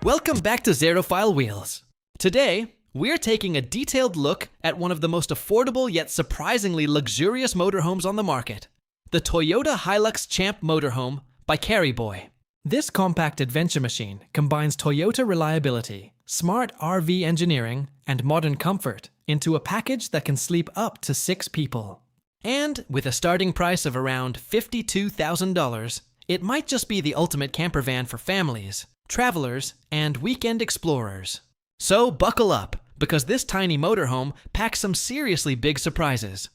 Welcome back to Zerophile Wheelz. Today, we're taking a detailed look at one of the most affordable yet surprisingly luxurious motorhomes on the market, the Toyota Hilux Champ motorhome by Carryboy. This compact adventure machine combines Toyota reliability, smart RV engineering, and modern comfort into a package that can sleep up to 6 people. And with a starting price of around $52,000, it might just be the ultimate camper van for families, travelers, and weekend explorers. So buckle up, because this tiny motorhome packs some seriously big surprises.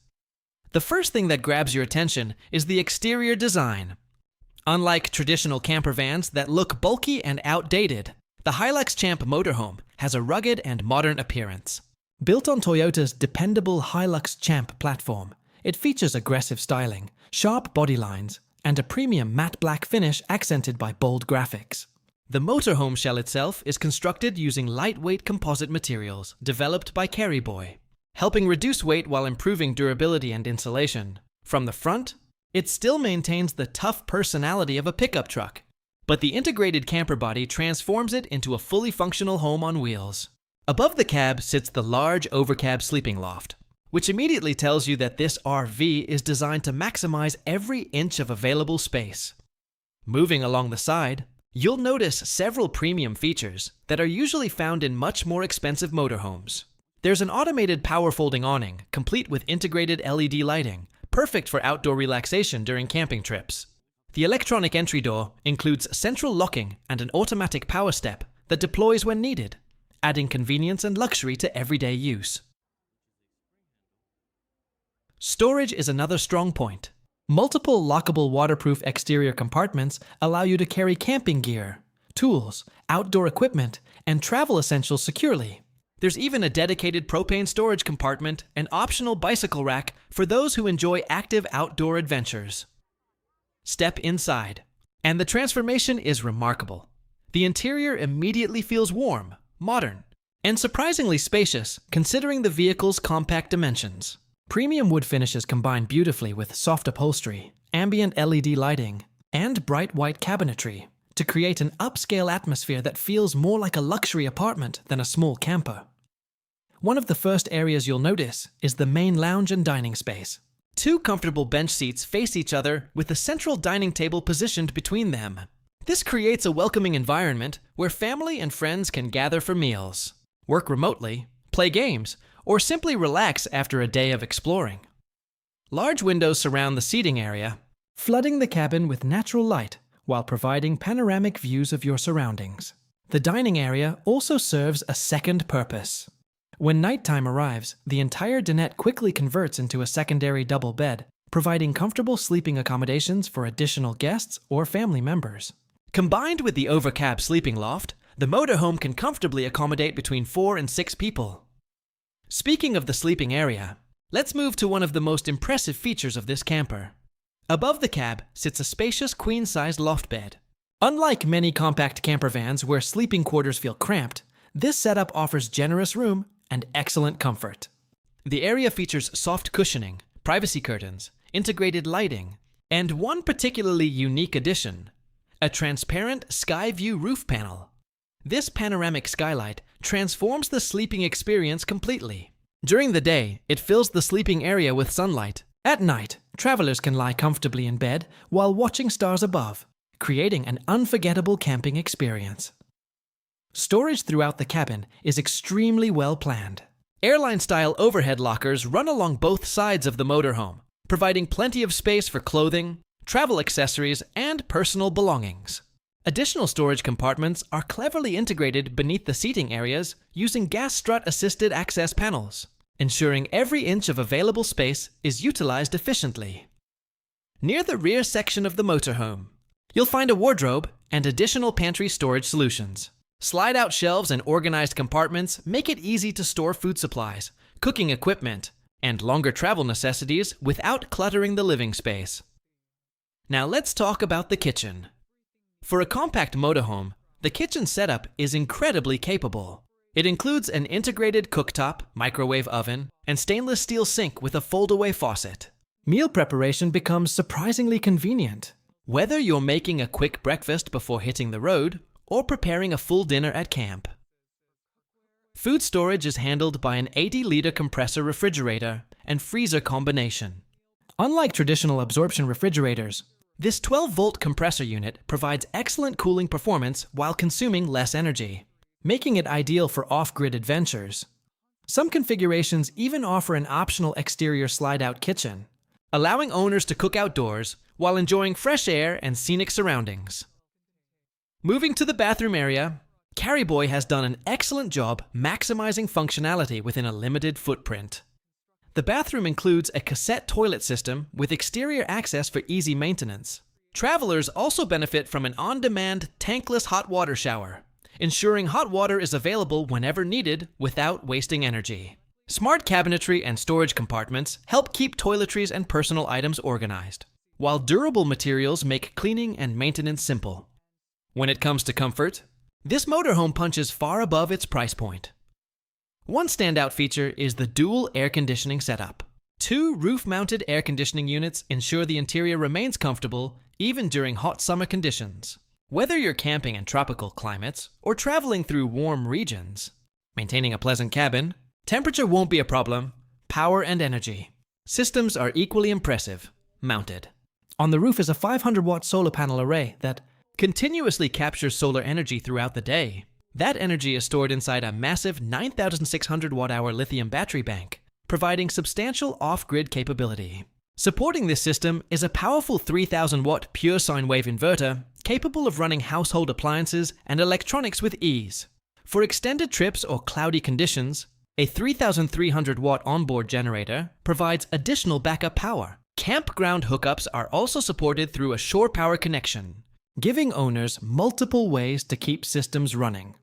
The first thing that grabs your attention is the exterior design. Unlike traditional camper vans that look bulky and outdated, the Hilux Champ motorhome has a rugged and modern appearance. Built on Toyota's dependable Hilux Champ platform, it features aggressive styling, sharp body lines, and a premium matte black finish accented by bold graphics. The motorhome shell itself is constructed using lightweight composite materials developed by Carryboy, helping reduce weight while improving durability and insulation. From the front, it still maintains the tough personality of a pickup truck, but the integrated camper body transforms it into a fully functional home on wheels. Above the cab sits the large overcab sleeping loft, which immediately tells you that this RV is designed to maximize every inch of available space. Moving along the side, you'll notice several premium features that are usually found in much more expensive motorhomes. There's an automated power folding awning, complete with integrated LED lighting, perfect for outdoor relaxation during camping trips. The electronic entry door includes central locking and an automatic power step that deploys when needed, adding convenience and luxury to everyday use. Storage is another strong point. Multiple lockable waterproof exterior compartments allow you to carry camping gear, tools, outdoor equipment, and travel essentials securely. There's even a dedicated propane storage compartment and optional bicycle rack for those who enjoy active outdoor adventures. Step inside, and the transformation is remarkable. The interior immediately feels warm, modern, and surprisingly spacious considering the vehicle's compact dimensions. Premium wood finishes combine beautifully with soft upholstery, ambient LED lighting, and bright white cabinetry to create an upscale atmosphere that feels more like a luxury apartment than a small camper. One of the first areas you'll notice is the main lounge and dining space. 2 comfortable bench seats face each other with a central dining table positioned between them. This creates a welcoming environment where family and friends can gather for meals, work remotely, play games, or simply relax after a day of exploring. Large windows surround the seating area, flooding the cabin with natural light while providing panoramic views of your surroundings. The dining area also serves a second purpose. When nighttime arrives, the entire dinette quickly converts into a secondary double bed, providing comfortable sleeping accommodations for additional guests or family members. Combined with the overcab sleeping loft, the motorhome can comfortably accommodate between 4 and 6 people. Speaking of the sleeping area, let's move to one of the most impressive features of this camper. Above the cab sits a spacious queen-sized loft bed. Unlike many compact camper vans where sleeping quarters feel cramped, this setup offers generous room and excellent comfort. The area features soft cushioning, privacy curtains, integrated lighting, and one particularly unique addition, a transparent sky view roof panel. This panoramic skylight transforms the sleeping experience completely. During the day, it fills the sleeping area with sunlight. At night, travelers can lie comfortably in bed while watching stars above, creating an unforgettable camping experience. Storage throughout the cabin is extremely well planned. Airline-style overhead lockers run along both sides of the motorhome, providing plenty of space for clothing, travel accessories, and personal belongings. Additional storage compartments are cleverly integrated beneath the seating areas using gas strut-assisted access panels, ensuring every inch of available space is utilized efficiently. Near the rear section of the motorhome, you'll find a wardrobe and additional pantry storage solutions. Slide-out shelves and organized compartments make it easy to store food supplies, cooking equipment, and longer travel necessities without cluttering the living space. Now let's talk about the kitchen. For a compact motorhome, the kitchen setup is incredibly capable. It includes an integrated cooktop, microwave oven, and stainless steel sink with a fold-away faucet. Meal preparation becomes surprisingly convenient. Whether you're making a quick breakfast before hitting the road, or preparing a full dinner at camp. Food storage is handled by an 80-liter compressor refrigerator and freezer combination. Unlike traditional absorption refrigerators, this 12-volt compressor unit provides excellent cooling performance while consuming less energy, making it ideal for off-grid adventures. Some configurations even offer an optional exterior slide-out kitchen, allowing owners to cook outdoors while enjoying fresh air and scenic surroundings. Moving to the bathroom area, Carryboy has done an excellent job maximizing functionality within a limited footprint. The bathroom includes a cassette toilet system with exterior access for easy maintenance. Travelers also benefit from an on-demand tankless hot water shower, ensuring hot water is available whenever needed without wasting energy. Smart cabinetry and storage compartments help keep toiletries and personal items organized, while durable materials make cleaning and maintenance simple. When it comes to comfort, this motorhome punches far above its price point. One standout feature is the dual air conditioning setup. 2 roof-mounted air conditioning units ensure the interior remains comfortable even during hot summer conditions. Whether you're camping in tropical climates or traveling through warm regions, maintaining a pleasant cabin, temperature won't be a problem. Power and energy systems are equally impressive, mounted. On the roof is a 500-watt solar panel array that continuously captures solar energy throughout the day. That energy is stored inside a massive 9,600 watt-hour lithium battery bank, providing substantial off-grid capability. Supporting this system is a powerful 3,000 watt pure sine wave inverter capable of running household appliances and electronics with ease. For extended trips or cloudy conditions, a 3,300 watt onboard generator provides additional backup power. Campground hookups are also supported through a shore power connection, giving owners multiple ways to keep systems running.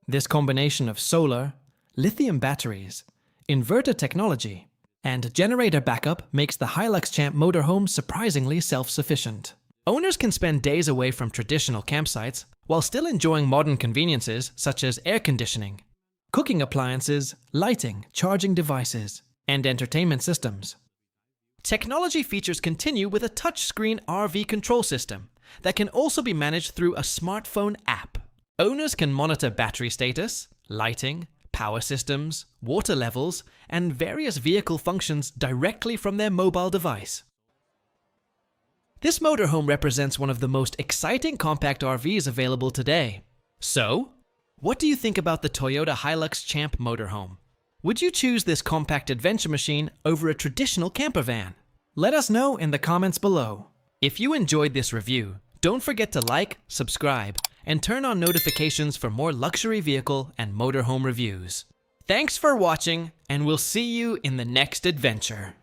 This combination of solar, lithium batteries, inverter technology, and generator backup makes the Hilux Champ motorhome surprisingly self-sufficient. Owners can spend days away from traditional campsites while still enjoying modern conveniences such as air conditioning, cooking appliances, lighting, charging devices, and entertainment systems. Technology features continue with a touchscreen RV control system that can also be managed through a smartphone app. Owners can monitor battery status, lighting, power systems, water levels, and various vehicle functions directly from their mobile device. This motorhome represents one of the most exciting compact RVs available today. So, what do you think about the Toyota Hilux Champ motorhome? Would you choose this compact adventure machine over a traditional camper van? Let us know in the comments below. If you enjoyed this review, don't forget to like, subscribe, and turn on notifications for more luxury vehicle and motorhome reviews. Thanks for watching, and we'll see you in the next adventure.